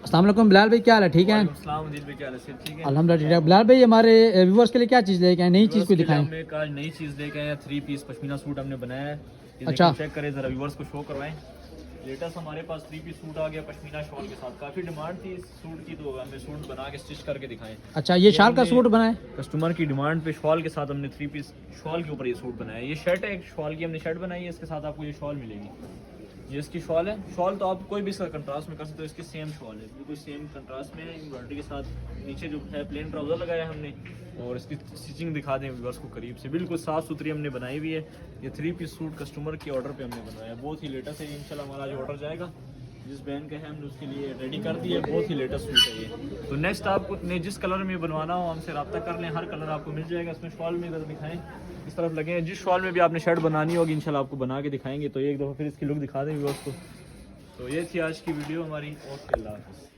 अस्सलाम वालेकुम बिलाल भाई, क्या हाल है? ठीक है अल्हम्दुलिल्लाह। बिलाल भाई, हमारे व्यूवर्स के लिए क्या चीज़ लेके आए, नई चीज़ कोई दिखाएं? हमने आज नई चीज़ लेके आए हैं, 3 पीस पश्मीना सूट हमने बनाया है। ये अच्छा। देखिए, चेक करें ज़रा, व्यूवर्स को शो करवाएं। लेटेस्ट हमारे पास 3 पीस सूट आ गया पश्मीना शॉल के साथ। काफ़ी डिमांड थी इस सूट की, तो हमने सूट बना के स्टिच करके दिखाएं। अच्छा, ये शाल का सूट बनाए? कस्टमर की डिमांड पे शॉल के साथ हमने 3 पीस शॉल के ऊपर ये सूट बनाया है। ये शर्ट है, एक शॉल की हमने शर्ट बनाई है, इसके साथ आपको ये शॉल मिलेगी। ये इसकी शॉल है। शॉल तो आप कोई भी इसका कंट्रास्ट में कर सकते हो, इसकी सेम शॉल है, बिल्कुल सेम कंट्रास्ट में है एम्ब्रॉयडरी के साथ। नीचे जो है प्लेन ट्राउज़र लगाया हमने, और इसकी स्टिचिंग दिखा दें व्यूअर्स को करीब से, बिल्कुल साफ़ सुथरी हमने बनाई हुई है। ये 3 पीस सूट कस्टमर के ऑर्डर पे हमने बनवाया है, बहुत ही लेटेस्ट है। इंशाल्लाह हमारा जो ऑर्डर जाएगा, जिस बहन का है हमने उसके लिए रेडी कर दिया है। बहुत ही लेटेस्ट सूट है ये। तो नेक्स्ट आपको ने जिस कलर में बनवाना हो हमसे रब्ता कर लें, हर कलर आपको मिल जाएगा। इसमें शॉल में इधर दिखाएं, इस तरफ लगे हैं। जिस शॉल में भी आपने शर्ट बनानी होगी इंशाल्लाह आपको बना के दिखाएंगे। तो एक दफ़ा फिर इसकी लुक दिखा दें व्यूअर्स को। तो ये थी आज की वीडियो हमारी। ओके, अल्लाह हाफ़िज़।